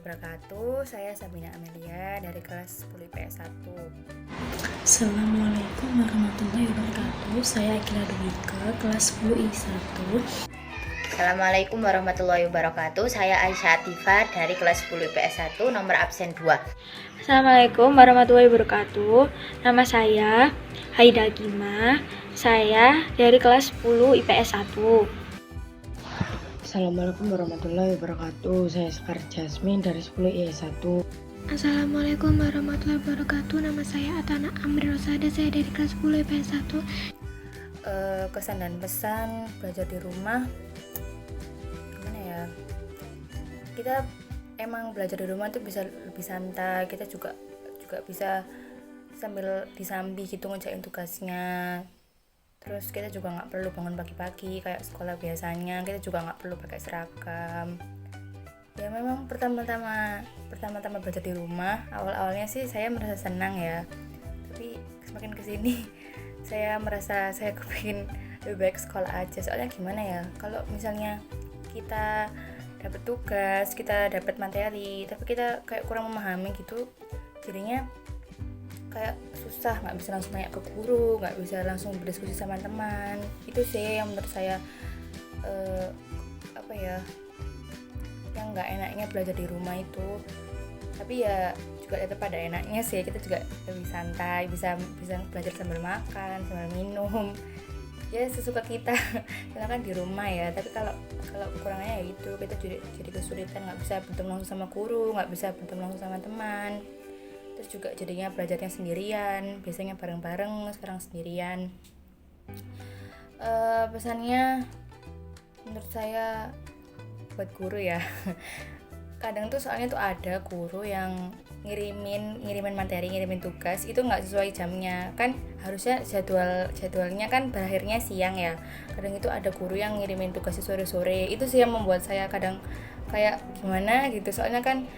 wabarakatuh. Saya Sabina Amelia dari kelas 10 IPS 1. Assalamualaikum warahmatullahi wabarakatuh. Saya Akila Dwika, kelas 10 I1. Assalamualaikum warahmatullahi wabarakatuh. Saya Aisyah Atifah dari kelas 10 IPS 1, nomor absen 2. Assalamualaikum warahmatullahi wabarakatuh. Nama saya Haida Gima. Saya dari kelas 10 IPS 1. Assalamualaikum warahmatullahi wabarakatuh. Saya Sekar Jasmine dari 10 IPS 1. Assalamualaikum warahmatullahi wabarakatuh. Nama saya Atana Amri Rosada. Saya dari kelas 10 IPS 1. Kesan dan pesan belajar di rumah, gimana ya? Kita emang belajar di rumah tuh bisa lebih santai. Kita juga bisa sambil disambi gitu ngerjain tugasnya. Terus kita juga nggak perlu bangun pagi-pagi kayak sekolah biasanya. Kita juga nggak perlu pakai seragam. Ya memang pertama-tama belajar di rumah, awalnya sih saya merasa senang ya. Tapi semakin kesini saya merasa saya kepingin lebih baik sekolah aja. Soalnya gimana ya? Kalau misalnya kita dapat tugas, kita dapat materi, tapi kita kayak kurang memahami gitu, jadinya kayak susah, nggak bisa langsung nanya ke guru, nggak bisa langsung berdiskusi sama teman. Itu sih yang menurut saya yang nggak enaknya belajar di rumah itu. Tapi ya juga tetap ada enaknya sih, kita juga lebih santai, bisa belajar sambil makan, sambil minum, ya sesuka kita. Karena kan di rumah ya. Tapi kalau kekurangannya ya itu, kita jadi kesulitan, nggak bisa bertemu langsung sama guru, nggak bisa bertemu langsung sama teman. Terus juga jadinya belajarnya sendirian, biasanya bareng-bareng, sekarang sendirian. Pesannya menurut saya buat guru ya. Kadang tuh soalnya tuh ada guru yang ngirimin materi, ngirimin tugas itu nggak sesuai jamnya. Kan harusnya jadwalnya kan berakhirnya siang ya. Kadang itu ada guru yang ngirimin tugasnya sore-sore. Itu sih yang membuat saya kadang kayak gimana gitu. Soalnya kan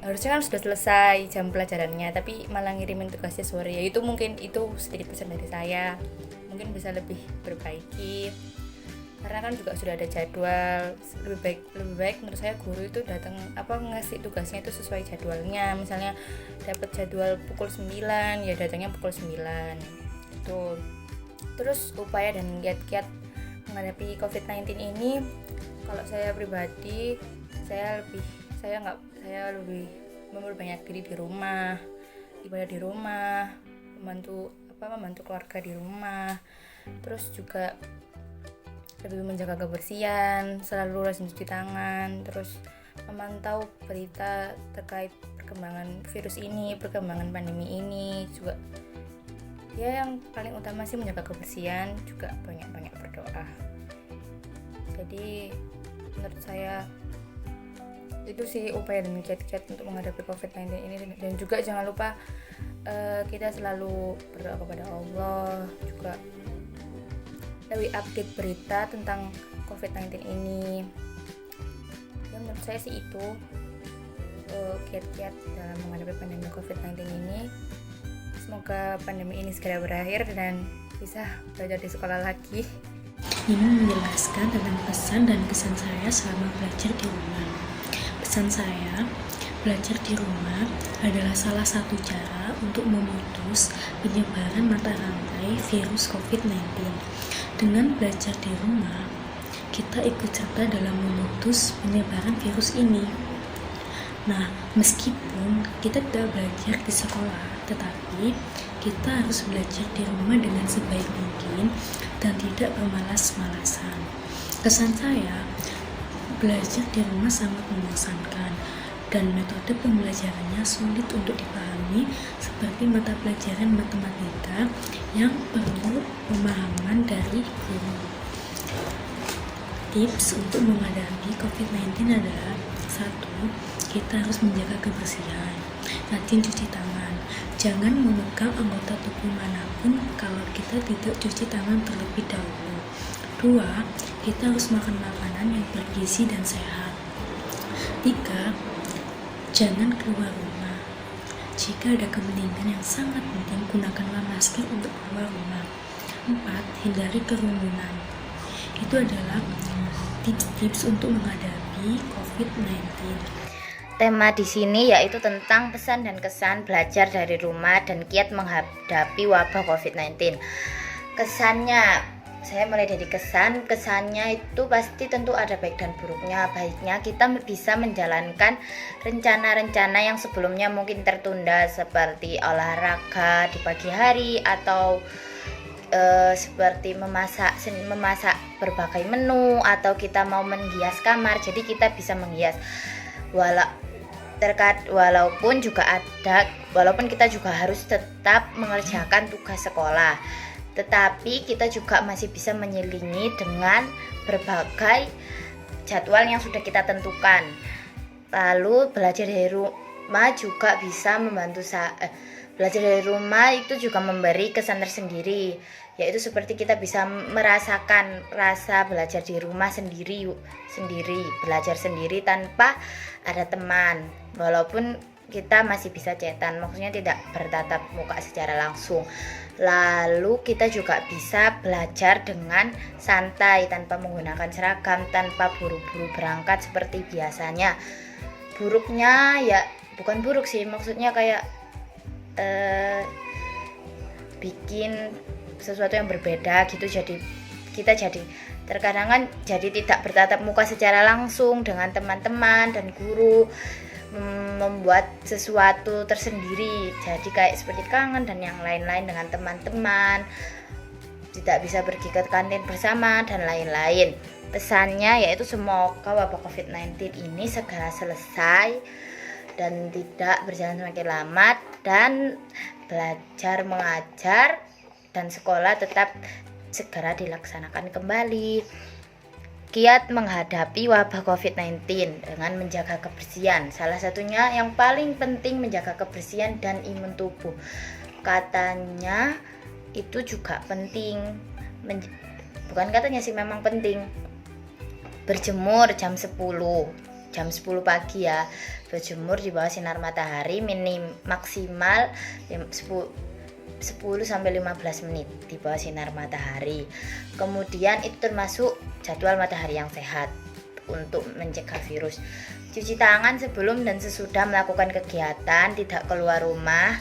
harusnya kan sudah selesai jam pelajarannya, tapi malah ngirimin tugasnya sore. Ya itu mungkin itu sedikit pesan dari saya. Mungkin bisa lebih perbaiki. Karena kan juga sudah ada jadwal. Lebih baik menurut saya guru itu datang ngasih tugasnya itu sesuai jadwalnya. Misalnya dapat jadwal pukul 9, ya datangnya pukul 9. Itu. Terus upaya dan kiat-kiat menghadapi COVID-19 ini, kalau saya pribadi saya lebih memperbanyak diri di rumah, ibadah di rumah, membantu keluarga di rumah. Terus juga lebih menjaga kebersihan, selalu rajin cuci tangan, terus memantau berita terkait perkembangan virus ini, perkembangan pandemi ini juga. Ya yang paling utama sih menjaga kebersihan, juga banyak-banyak berdoa. Jadi menurut saya itu sih upaya dan kiat-kiat untuk menghadapi COVID-19 ini. Dan juga jangan lupa kita selalu berdoa kepada Allah, juga lebih update berita tentang COVID-19 ini. Ya menurut saya sih itu kiat-kiat dalam menghadapi pandemi COVID-19 ini. Semoga pandemi ini segera berakhir dan bisa belajar di sekolah lagi. Ini menjelaskan tentang pesan dan kesan saya selama belajar di rumah. Pesan saya, belajar di rumah adalah salah satu cara untuk memutus penyebaran mata rantai virus COVID-19. Dengan belajar di rumah, kita ikut serta dalam memutus penyebaran virus ini. Nah, meskipun kita tidak belajar di sekolah, tetapi kita harus belajar di rumah dengan sebaik mungkin dan tidak bermalas-malasan. Kesan saya, belajar di rumah sangat membosankan dan metode pembelajarannya sulit untuk dipahami, seperti mata pelajaran matematika yang perlu pemahaman dari guru. Tips untuk menghadapi COVID-19 adalah 1. Kita harus menjaga kebersihan, rajin cuci tangan. Jangan memegang anggota tubuh manapun kalau kita tidak cuci tangan terlebih dahulu. 2. Kita harus makan makanan yang bergizi dan sehat. 3. Jangan keluar rumah. Jika ada kepentingan yang sangat penting, gunakanlah masker untuk keluar rumah. 4. Hindari kerumunan. Itu adalah tips-tips untuk menghadapi COVID-19. Tema di sini yaitu tentang pesan dan kesan belajar dari rumah dan kiat menghadapi wabah COVID-19. Kesannya, saya mulai dari kesannya itu pasti tentu ada baik dan buruknya. Baiknya kita bisa menjalankan rencana-rencana yang sebelumnya mungkin tertunda, seperti olahraga di pagi hari atau seperti memasak berbagai menu, atau kita mau menghias kamar, jadi kita bisa menghias. Walaupun kita juga harus tetap mengerjakan tugas sekolah, tetapi kita juga masih bisa menyelingi dengan berbagai jadwal yang sudah kita tentukan. Lalu belajar dari rumah juga bisa membantu belajar dari rumah itu juga memberi kesan tersendiri, yaitu seperti kita bisa merasakan rasa belajar di rumah sendiri, belajar sendiri tanpa ada teman, walaupun kita masih bisa chatan, maksudnya tidak bertatap muka secara langsung. Lalu kita juga bisa belajar dengan santai tanpa menggunakan seragam, tanpa buru-buru berangkat seperti biasanya. Buruknya ya bukan buruk sih, maksudnya kayak bikin sesuatu yang berbeda gitu, jadi kita terkadang kan jadi tidak bertatap muka secara langsung dengan teman-teman dan guru, membuat sesuatu tersendiri, jadi kayak seperti kangen dan yang lain-lain dengan teman-teman, tidak bisa pergi ke kantin bersama dan lain-lain. Pesannya yaitu semoga wabah COVID-19 ini segera selesai dan tidak berjalan semakin lama, dan belajar mengajar dan sekolah tetap segera dilaksanakan kembali. Kiat menghadapi wabah COVID-19 dengan menjaga kebersihan. Salah satunya yang paling penting menjaga kebersihan dan imun tubuh. Katanya itu juga penting. Bukan katanya sih, memang penting. Berjemur jam 10 pagi ya. Berjemur di bawah sinar matahari maksimal 10 sampai 15 menit di bawah sinar matahari. Kemudian itu termasuk jadwal matahari yang sehat untuk mencegah virus. Cuci tangan sebelum dan sesudah melakukan kegiatan, tidak keluar rumah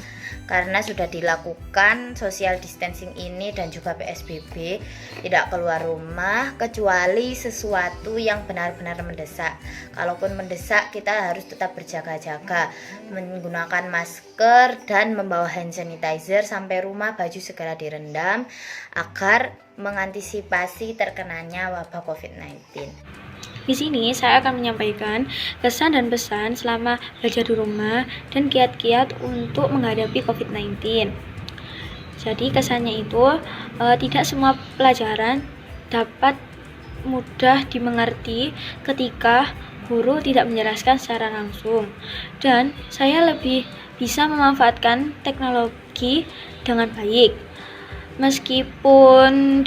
karena sudah dilakukan social distancing ini dan juga PSBB. Tidak keluar rumah kecuali sesuatu yang benar-benar mendesak. Kalaupun mendesak, kita harus tetap berjaga-jaga, menggunakan masker dan membawa hand sanitizer. Sampai rumah baju segera direndam agar mengantisipasi terkenanya wabah COVID-19. Di sini saya akan menyampaikan kesan dan pesan selama belajar di rumah dan kiat-kiat untuk menghadapi COVID-19. Jadi kesannya itu tidak semua pelajaran dapat mudah dimengerti ketika guru tidak menjelaskan secara langsung. Dan saya lebih bisa memanfaatkan teknologi dengan baik. Meskipun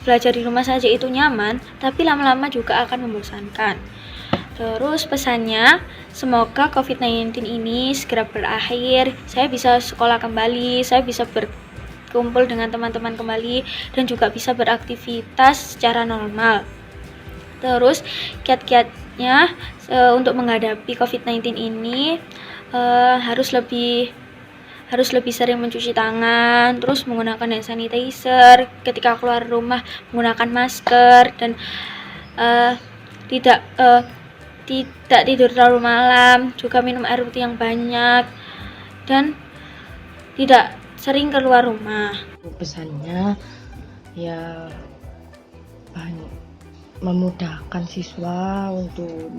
belajar di rumah saja itu nyaman, tapi lama-lama juga akan membosankan. Terus pesannya, semoga COVID-19 ini segera berakhir, saya bisa sekolah kembali, saya bisa berkumpul dengan teman-teman kembali, dan juga bisa beraktivitas secara normal. Terus kiat-kiatnya untuk menghadapi COVID-19 ini harus lebih sering mencuci tangan, terus menggunakan hand sanitizer, ketika keluar rumah menggunakan masker, dan tidak tidur terlalu malam, juga minum air putih yang banyak, dan tidak sering keluar rumah. Pesannya ya memudahkan siswa untuk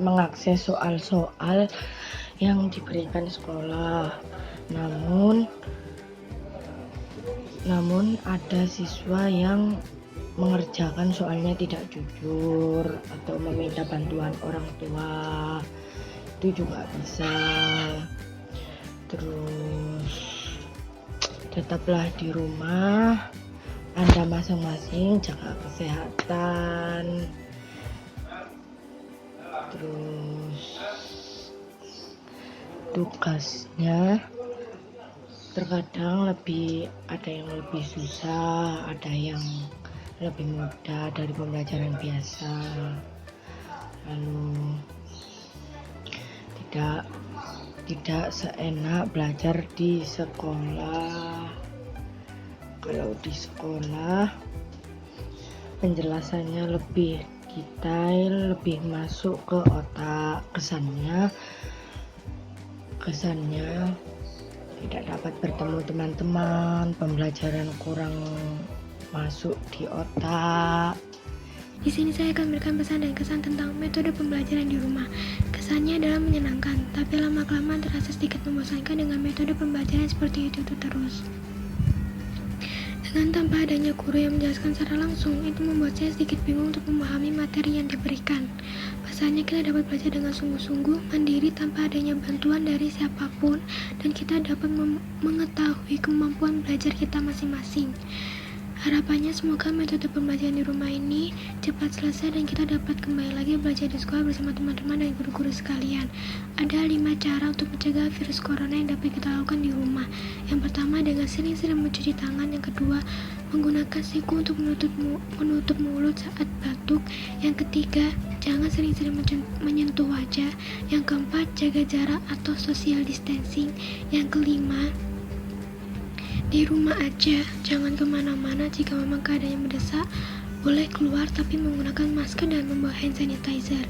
mengakses soal-soal yang diberikan sekolah. Namun ada siswa yang mengerjakan soalnya tidak jujur atau meminta bantuan orang tua, itu juga bisa. Terus tetaplah di rumah, Anda masing-masing jaga kesehatan. Terus tugasnya terkadang ada yang lebih susah, ada yang lebih mudah dari pembelajaran biasa. lalu tidak seenak belajar di sekolah. Kalau di sekolah penjelasannya lebih detail, lebih masuk ke otak. Kesannya tidak dapat bertemu teman-teman, pembelajaran kurang masuk di otak. Di sini saya akan memberikan pesan dan kesan tentang metode pembelajaran di rumah. Kesannya adalah menyenangkan, tapi lama-kelamaan terasa sedikit membosankan dengan metode pembelajaran seperti itu terus. Dengan tanpa adanya guru yang menjelaskan secara langsung, itu membuat saya sedikit bingung untuk memahami materi yang diberikan. Pasalnya kita dapat belajar dengan sungguh-sungguh, mandiri tanpa adanya bantuan dari siapapun, dan kita dapat mengetahui kemampuan belajar kita masing-masing. Harapannya semoga metode pembelajaran di rumah ini cepat selesai dan kita dapat kembali lagi belajar di sekolah bersama teman-teman dan guru-guru sekalian. Ada 5 cara untuk mencegah virus corona yang dapat kita lakukan di rumah. Yang pertama dengan sering-sering mencuci tangan. Yang kedua menggunakan siku untuk menutup mulut saat batuk. Yang ketiga jangan sering-sering menyentuh wajah. Yang keempat jaga jarak atau social distancing. Yang kelima di rumah aja, jangan kemana-mana. Jika memang keadaannya mendesak, boleh keluar tapi menggunakan masker dan membawa hand sanitizer.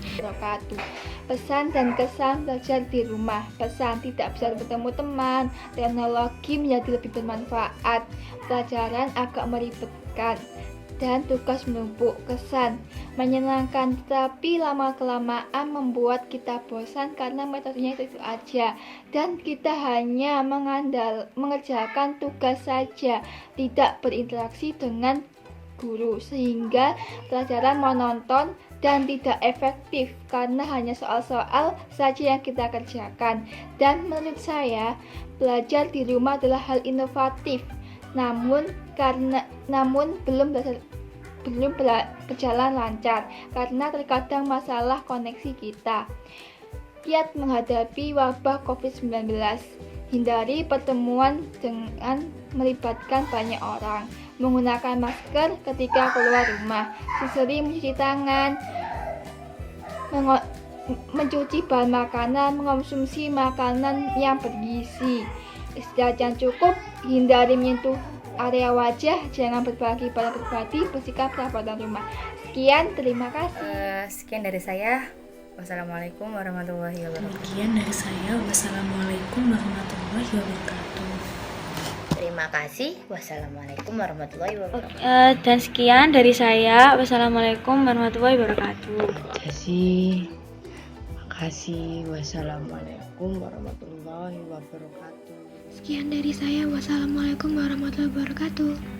Pesan dan kesan belajar di rumah. Pesan, tidak bisa bertemu teman, teknologi menjadi lebih bermanfaat, pelajaran agak meribetkan, dan tugas menumpuk. Kesan, menyenangkan tetapi lama-kelamaan membuat kita bosan karena metodenya itu aja, dan kita hanya mengerjakan tugas saja, tidak berinteraksi dengan guru, sehingga pelajaran monoton dan tidak efektif karena hanya soal-soal saja yang kita kerjakan. Dan menurut saya belajar di rumah adalah hal inovatif, namun belum berjalan lancar karena terkadang masalah koneksi kita. Kiat menghadapi wabah COVID-19. Hindari pertemuan dengan melibatkan banyak orang. Menggunakan masker ketika keluar rumah. Sering mencuci tangan. Mencuci bahan makanan. Mengonsumsi makanan yang bergizi. Istirahat yang cukup. Hindari menyentuh area wajah. Jangan berbagi barang pribadi. Bersihkan perabotan rumah. Sekian, terima kasih. Sekian dari saya. Wassalamualaikum warahmatullahi wabarakatuh. Demikian dari saya. Wassalamualaikum warahmatullahi wabarakatuh. Terima kasih. Wassalamualaikum warahmatullahi wabarakatuh. Dan sekian dari saya. Wassalamualaikum warahmatullahi wabarakatuh. Makasih. Wassalamualaikum warahmatullahi wabarakatuh. Sekian dari saya. Wassalamualaikum warahmatullahi wabarakatuh.